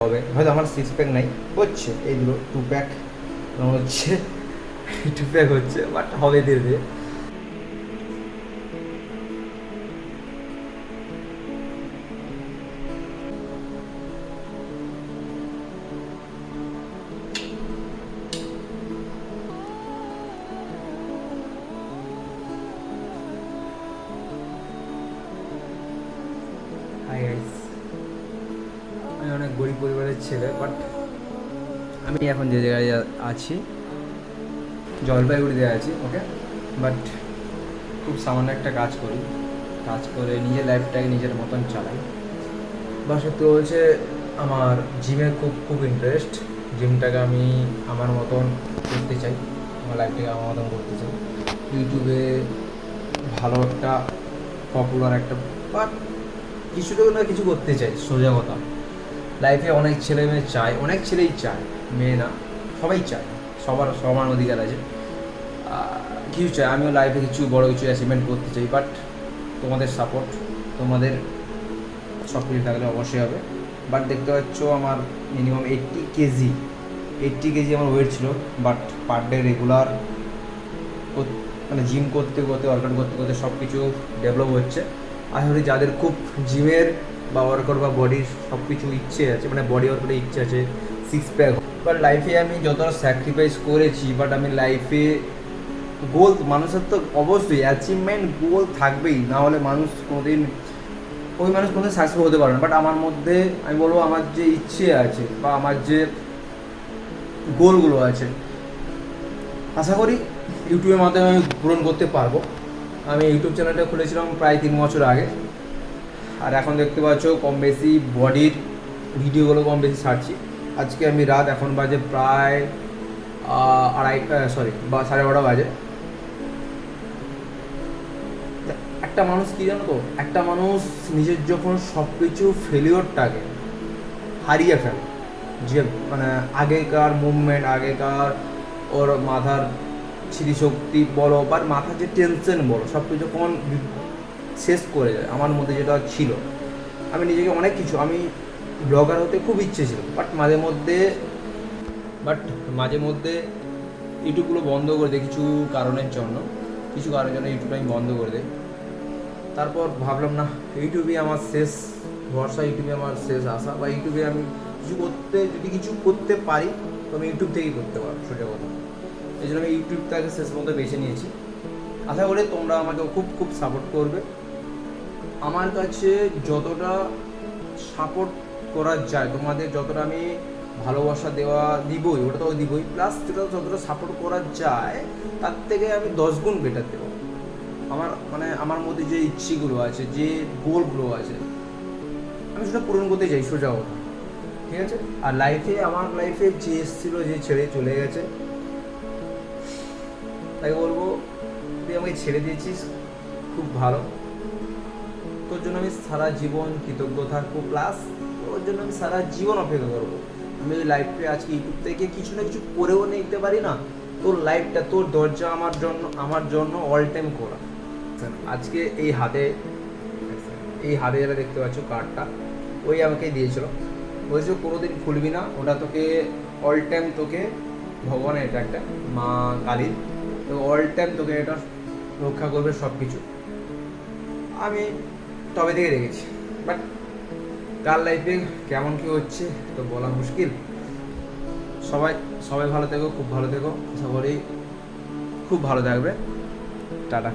হবে, হয়তো আমার 6 প্যাক নাই, হচ্ছে এইগুলো 2 প্যাক হচ্ছে, 2 প্যাক হচ্ছে, বাট হবে ধীরে ধীরে। হাই গাইস, আমি অনেক গরিব পরিবারের ছেলে, বাট আমি এখন যে জায়গায় আছি জলপাইগুড়িতে আছি, ওকে। বাট খুব সামান্য একটা কাজ করি, কাজ করে নিজের লাইফটাকে নিজের মতন চালাই। বা সত্যি হচ্ছে আমার জিমে খুব খুব ইন্টারেস্ট। জিমটাকে আমি আমার মতন করতে চাই, আমার লাইফটাকে আমার মতন করতে চাই। ইউটিউবে ভালো একটা পপুলার একটা বা কিছু তো না কিছু করতে চাই, সোজা কথা। লাইফে অনেক ছেলে মেয়ে চায়, অনেক ছেলেই চায়, মেয়ে না, সবাই চায়, সবার সমান অধিকার আছে। কিছু চাই, আমিও লাইফে কিছু বড় কিছু অ্যাচিভমেন্ট করতে চাই, বাট তোমাদের সাপোর্ট, তোমাদের সব কিছু থাকলে অবশ্যই হবে। বাট দেখতে পাচ্ছ আমার মিনিমাম 80 কেজি আমার ওয়েট ছিল, বাট পার ডে রেগুলার মানে জিম করতে করতে ওয়ার্কআউট করতে করতে সব কিছু ডেভেলপ হচ্ছে। আশা করি যাদের খুব জিমের বা ওয়ার্কআউট বা বডির সব কিছু ইচ্ছে আছে, মানে বডি ওয়ার্কআউটের ইচ্ছে আছে, 6 প্যাক। বাট লাইফে আমি যতটা স্যাক্রিফাইস করেছি, বাট আমি লাইফে গোল, মানুষের তো অবশ্যই অ্যাচিভমেন্ট গোল থাকবেই, না হলে মানুষ কোনোদিন সাকসেসফুল হতে পারে না। বাট আমার মধ্যে আমি বলবো আমার যে ইচ্ছে আছে বা আমার যে গোলগুলো আছে, আশা করি ইউটিউবের মাধ্যমে আমি পূরণ করতে পারবো। আমি ইউটিউব চ্যানেলটা খুলেছিলাম প্রায় 3 বছর আগে, আর এখন দেখতে পাচ্ছ কম বেশি বডির ভিডিওগুলো কম বেশি ছাড়ছি। আজকে আমি রাত, এখন বাজে প্রায় 12:30 বাজে। একটা মানুষ কী জানো তো, একটা মানুষ নিজের যখন সব কিছু ফেলিওরটাকে হারিয়ে ফেলে, যে মানে আগেকার মুভমেন্ট, আগেকার ওর মাথার স্মৃতিশক্তি বলো বা মাথার যে টেনশন বলো, সব কিছু যখন শেষ করে যায়, আমার মধ্যে যেটা ছিল, আমি নিজেকে অনেক কিছু, আমি ব্লগার হতে খুব ইচ্ছে ছিল, বাট মাঝে মধ্যে ইউটিউবগুলো বন্ধ করে দিই কিছু কারণের জন্য, ইউটিউবটা আমি বন্ধ করে দিই। তারপর ভাবলাম না, ইউটিউবে আমার শেষ ভরসা, ইউটিউবে আমার শেষ আশা, বা ইউটিউবে আমি যদি কিছু করতে পারি তো আমি ইউটিউব থেকেই করতে পারবো, সোজা কথা। এই জন্য আমি ইউটিউবটাকে শেষ মতো বেছে নিয়েছি। আশা করি তোমরা আমাকে খুব খুব সাপোর্ট করবে। আমার কাছে যতটা সাপোর্ট করা যায়, তোমাদের যতটা আমি ভালোবাসা দিবই, ওটা তো দিবই, প্লাস যতটা সাপোর্ট করা যায় তার থেকে আমি 10 গুণ বেটার দেবো। আমার মধ্যে যে ইচ্ছেগুলো আছে, যে গোলগুলো আছে, আমি সেটা পূরণ করতে চাই, সোজা কথা, ঠিক আছে। আর আমার লাইফে যে এসেছিলো, যে ছেড়ে চলে গেছে, তাই বলবো তুই আমাকে ছেড়ে দিয়েছিস, খুব ভালো, তোর জন্য আমি সারা জীবন কৃতজ্ঞ থাকবো, প্লাস তোর জন্য আমি সারা জীবন অপেক্ষা করবো। আমি ওই লাইফে আজকে ইউটিউব থেকে কিছু না কিছু করেও নিতে পারি না, তোর লাইফটা, তোর দরজা আমার জন্য অল টাইম করা। আজকে এই হাতে যেটা দেখতে পাচ্ছ কার্ডটা, ওই আমাকে দিয়েছিল, বলছে কোনোদিন খুলবি না, ওটা তোকে অল টাইম, তোকে ভগবানের, এটা একটা মা কালীর, তো অল টাইম তোকে এটা রক্ষা করবে সব কিছু। আমি তবে থেকে রেখেছি, বাট কার লাইফে কেমন কী হচ্ছে তো বলা মুশকিল। সবাই সবাই ভালো থেকো, খুব ভালো থেকো, আশা করি খুব ভালো থাকবে। টাটা।